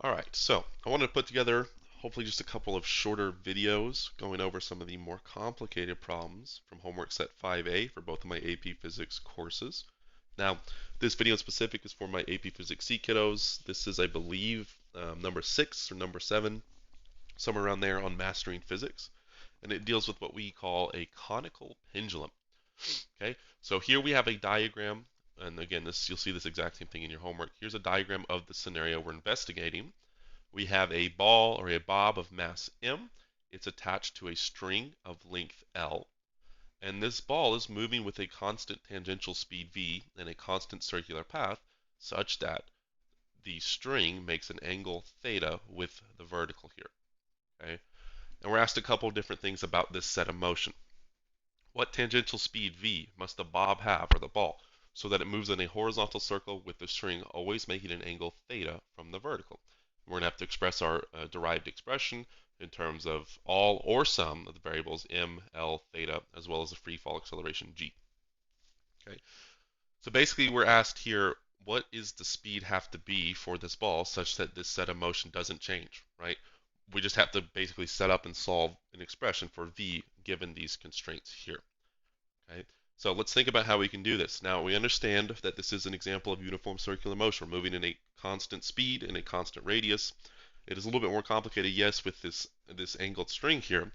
Alright, so I wanted to put together hopefully just a couple of shorter videos going over some of the more complicated problems from homework set 5A for both of my AP Physics courses. Now, this video in specific is for my AP Physics C kiddos. This is, I believe, number 6 or number 7, somewhere around there on Mastering Physics. And it deals with what we call a conical pendulum. Okay, so here we have a diagram, and again, you'll see this exact same thing in your homework. Here's a diagram of the scenario we're investigating. We have a ball or a bob of mass m. It's attached to a string of length L. And this ball is moving with a constant tangential speed v and a constant circular path such that the string makes an angle theta with the vertical here. Okay? And we're asked a couple of different things about this set of motion. What tangential speed v must the bob have, or the ball, so that it moves in a horizontal circle with the string always making an angle theta from the vertical? We're going to have to express our derived expression in terms of all or some of the variables m, l, theta, as well as the free fall acceleration g. Okay, so basically we're asked here, what is the speed have to be for this ball such that this set of motion doesn't change, right? We just have to basically set up and solve an expression for v given these constraints here. Okay, so let's think about how we can do this. Now, we understand that this is an example of uniform circular motion. We're moving in a constant speed and a constant radius. It is a little bit more complicated, yes, with this angled string here,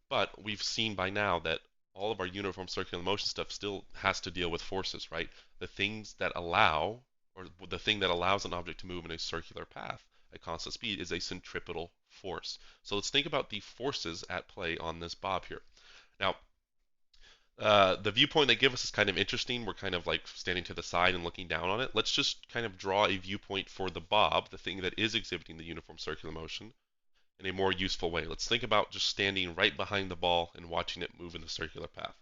but we've seen by now that all of our uniform circular motion stuff still has to deal with forces, right? The things that allow, or the thing that allows an object to move in a circular path at constant speed is a centripetal force. So let's think about the forces at play on this bob here. Now, the viewpoint they give us is kind of interesting. We're kind of like standing to the side and looking down on it. Let's just kind of draw a viewpoint for the bob, the thing that is exhibiting the uniform circular motion, in a more useful way. Let's think about just standing right behind the ball and watching it move in the circular path.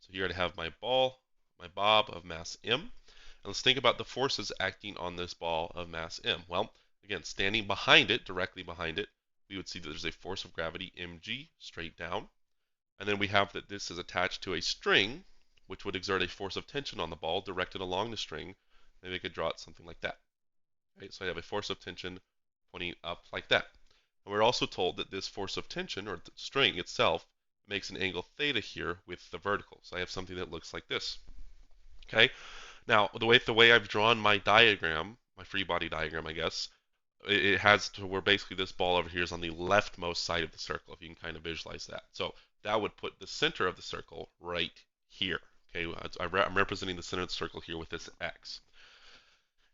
So here I have my ball, my bob of mass m. And let's think about the forces acting on this ball of mass m. Well, again, standing behind it, directly behind it, we would see that there's a force of gravity mg straight down. And then we have that this is attached to a string, which would exert a force of tension on the ball directed along the string. Maybe I could draw it something like that. Right? So I have a force of tension pointing up like that. And we're also told that this force of tension, or the string itself, makes an angle theta here with the vertical. So I have something that looks like this. Okay. Now, the way I've drawn my diagram, my free body diagram, I guess, it has to where basically this ball over here is on the leftmost side of the circle, if you can kind of visualize that. So that would put the center of the circle right here. Okay, I'm representing the center of the circle here with this X.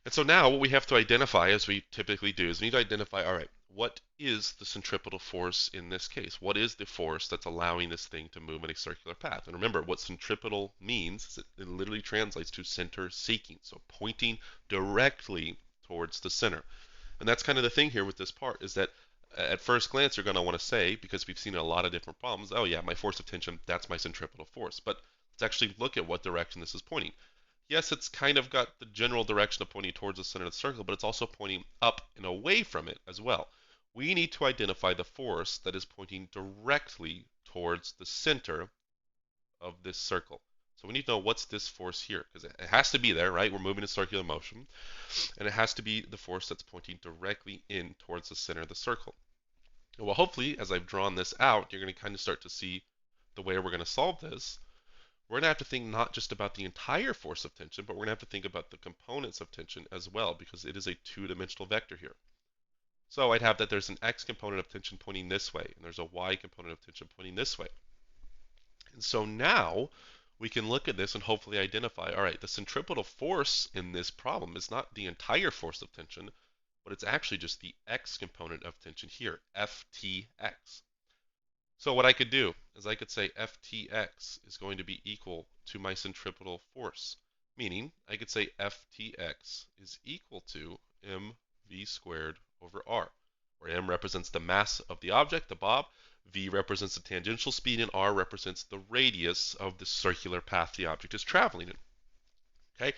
And so now what we have to identify, as we typically do, is we need to identify, all right, what is the centripetal force in this case? What is the force that's allowing this thing to move in a circular path? And remember, what centripetal means is it literally translates to center seeking, so pointing directly towards the center. And that's kind of the thing here with this part, is that at first glance you're going to want to say, because we've seen a lot of different problems, oh yeah, my force of tension, that's my centripetal force. But let's actually look at what direction this is pointing. Yes, it's kind of got the general direction of pointing towards the center of the circle, but it's also pointing up and away from it as well. We need to identify the force that is pointing directly towards the center of this circle. So we need to know what's this force here, because it has to be there, right? We're moving in circular motion, and it has to be the force that's pointing directly in towards the center of the circle. Well, hopefully, as I've drawn this out, you're going to kind of start to see the way we're going to solve this. We're going to have to think not just about the entire force of tension, but we're going to have to think about the components of tension as well, because it is a two-dimensional vector here. So I'd have that there's an x component of tension pointing this way, and there's a y component of tension pointing this way. And so now we can look at this and hopefully identify, all right, the centripetal force in this problem is not the entire force of tension, but it's actually just the x component of tension here, Ftx. So what I could do is I could say Ftx is going to be equal to my centripetal force, meaning I could say Ftx is equal to mv squared over r, where m represents the mass of the object, the bob, v represents the tangential speed, and r represents the radius of the circular path the object is traveling in. Okay,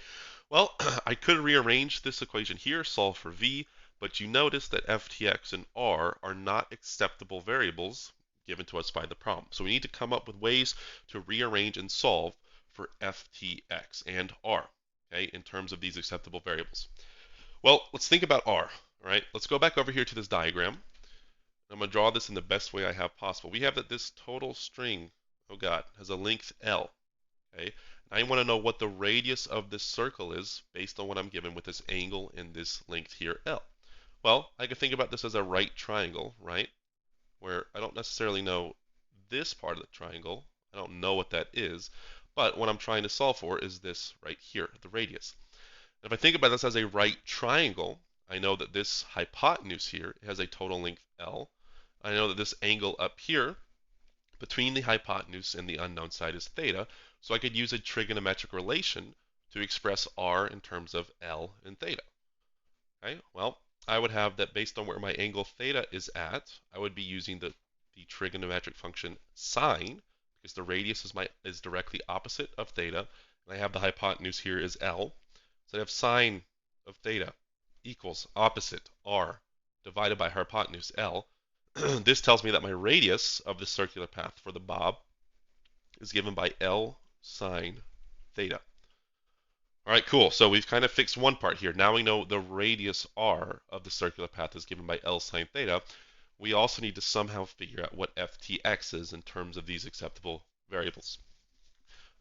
well, I could rearrange this equation here, solve for v, but you notice that Ftx and r are not acceptable variables given to us by the problem. So we need to come up with ways to rearrange and solve for Ftx and r, okay, in terms of these acceptable variables. Well, let's think about r. All right, let's go back over here to this diagram. I'm going to draw this in the best way I have possible. We have that this total string, oh God, has a length L. Okay, I want to know what the radius of this circle is based on what I'm given with this angle and this length here, L. Well, I can think about this as a right triangle, right? Where I don't necessarily know this part of the triangle. I don't know what that is, but what I'm trying to solve for is this right here, the radius. If I think about this as a right triangle, I know that this hypotenuse here has a total length L. I know that this angle up here between the hypotenuse and the unknown side is theta, so I could use a trigonometric relation to express r in terms of L and theta. Okay, well, I would have that based on where my angle theta is at, I would be using the trigonometric function sine, because the radius is directly opposite of theta, and I have the hypotenuse here is L. So I have sine of theta equals opposite r divided by hypotenuse L. This tells me that my radius of the circular path for the bob is given by L sine theta. All right, cool. So we've kind of fixed one part here. Now we know the radius r of the circular path is given by L sine theta. We also need to somehow figure out what ftx is in terms of these acceptable variables.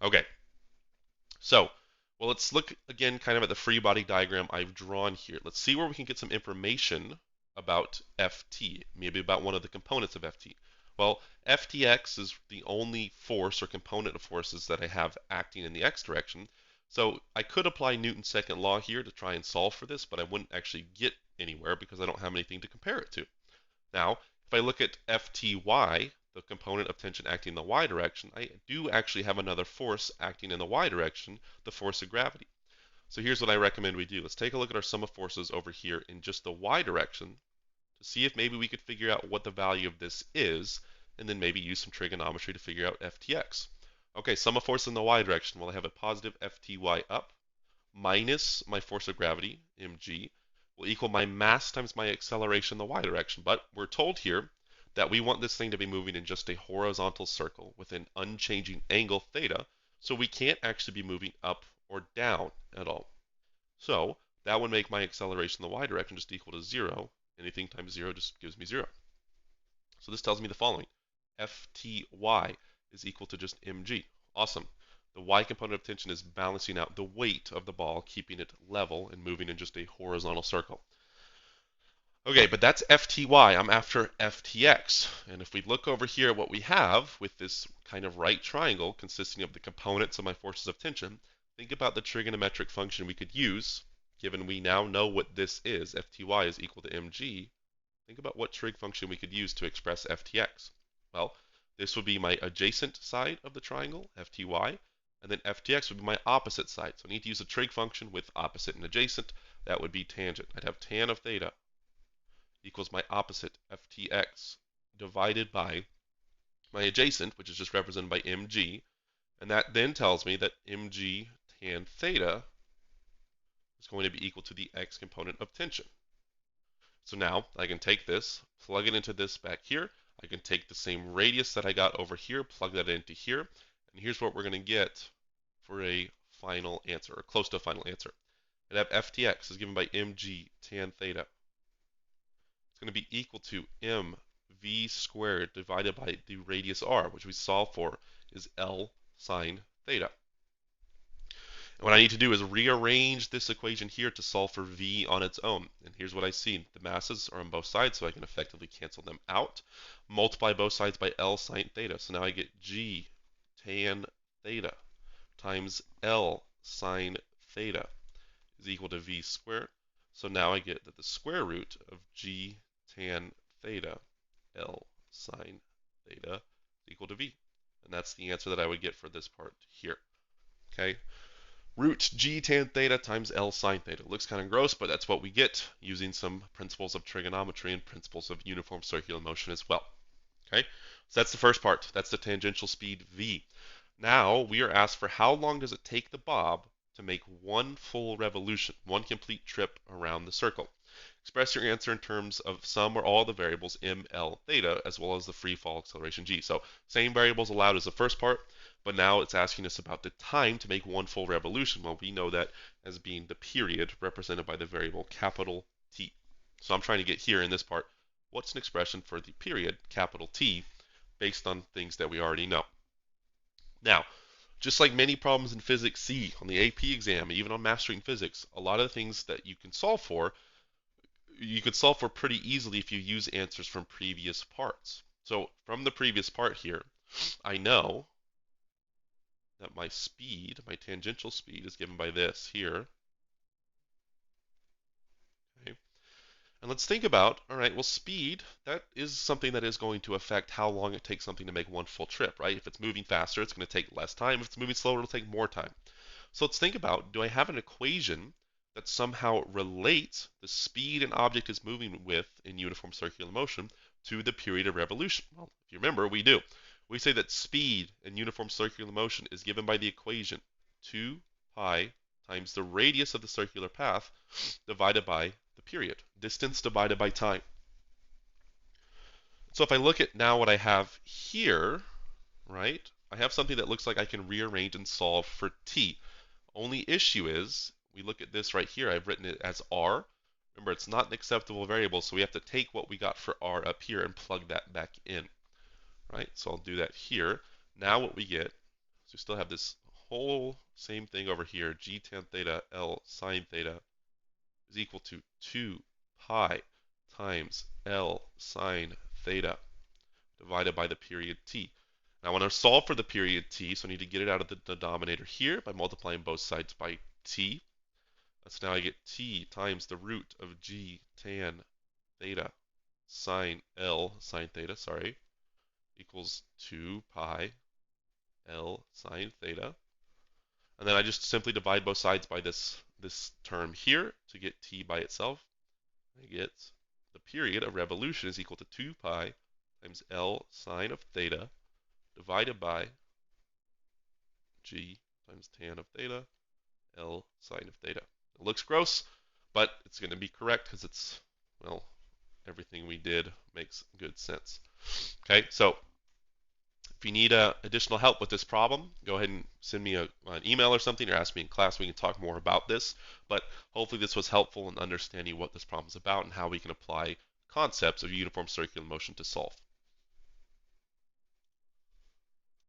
Okay, so well, let's look again kind of at the free body diagram I've drawn here. Let's see where we can get some information about Ft, maybe about one of the components of Ft. Well, Ftx is the only force or component of forces that I have acting in the x direction. So I could apply Newton's second law here to try and solve for this, but I wouldn't actually get anywhere because I don't have anything to compare it to. Now, if I look at Fty, the component of tension acting in the y direction, I do actually have another force acting in the y direction, the force of gravity. So here's what I recommend we do. Let's take a look at our sum of forces over here in just the y direction to see if maybe we could figure out what the value of this is, and then maybe use some trigonometry to figure out Ftx. Okay, sum of force in the y direction. Well, I have a positive Fty up minus my force of gravity, mg, will equal my mass times my acceleration in the y direction. But we're told here that we want this thing to be moving in just a horizontal circle with an unchanging angle theta, so we can't actually be moving up or down at all. So that would make my acceleration in the y direction just equal to 0. Anything times 0 just gives me 0. So this tells me the following. Fty is equal to just mg. Awesome. The y component of tension is balancing out the weight of the ball, keeping it level and moving in just a horizontal circle. Okay, but that's Fty. I'm after Ftx. And if we look over here at what we have with this kind of right triangle consisting of the components of my forces of tension, think about the trigonometric function we could use, given we now know what this is. Fty is equal to mg. Think about what trig function we could use to express Ftx. Well, this would be my adjacent side of the triangle, Fty, and then Ftx would be my opposite side. So I need to use a trig function with opposite and adjacent. That would be tangent. I'd have tan of theta equals my opposite, Ftx, divided by my adjacent, which is just represented by mg, and that then tells me that mg tan theta is going to be equal to the x component of tension. So now I can take this, plug it into this back here. I can take the same radius that I got over here, plug that into here, and here's what we're going to get for a final answer, or close to a final answer. I'd have Ftx is given by mg tan theta. It's going to be equal to mv squared divided by the radius r, which we solve for is L sine theta. And what I need to do is rearrange this equation here to solve for v on its own. And here's what I see. The masses are on both sides, so I can effectively cancel them out. Multiply both sides by L sine theta. So now I get g tan theta times L sine theta is equal to v squared. So now I get that the square root of g tan theta L sine theta is equal to v. And that's the answer that I would get for this part here. Okay. Root g tan theta times L sine theta. It looks kind of gross, but that's what we get using some principles of trigonometry and principles of uniform circular motion as well. Okay, so that's the first part. That's the tangential speed v. Now we are asked for how long does it take the bob to make one full revolution, one complete trip around the circle. Express your answer in terms of some or all the variables m, l, theta, as well as the free fall acceleration g. So same variables allowed as the first part, but now it's asking us about the time to make one full revolution. Well, we know that as being the period represented by the variable capital T. So I'm trying to get here in this part, what's an expression for the period, capital T, based on things that we already know. Now, just like many problems in Physics C on the AP exam, even on Mastering Physics, a lot of the things that you can solve for, you could solve for pretty easily if you use answers from previous parts. So from the previous part here, I know that my speed, my tangential speed, is given by this here. Okay. And let's think about, all right, well, speed, that is something that is going to affect how long it takes something to make one full trip, right? If it's moving faster, it's going to take less time. If it's moving slower, it'll take more time. So let's think about, do I have an equation that somehow relates the speed an object is moving with in uniform circular motion to the period of revolution? Well, if you remember, we do. We say that speed in uniform circular motion is given by the equation 2 pi times the radius of the circular path divided by the period, distance divided by time. So if I look at now what I have here, right, I have something that looks like I can rearrange and solve for t. Only issue is, we look at this right here, I've written it as r. Remember, it's not an acceptable variable, so we have to take what we got for r up here and plug that back in, right? So I'll do that here. Now what we get, so we still have this whole same thing over here, g tan theta L sine theta is equal to 2 pi times L sine theta divided by the period t. Now I want to solve for the period t, so I need to get it out of the denominator here by multiplying both sides by t. So now I get t times the root of g tan theta sine L sine theta, equals 2 pi L sine theta. And then I just simply divide both sides by this term here to get t by itself. I get the period of revolution is equal to 2 pi times L sine of theta divided by g times tan of theta L sine of theta. It looks gross, but it's going to be correct because it's, well, everything we did makes good sense. Okay, so if you need additional help with this problem, go ahead and send me an email or something, or ask me in class. We can talk more about this. But hopefully this was helpful in understanding what this problem is about and how we can apply concepts of uniform circular motion to solve.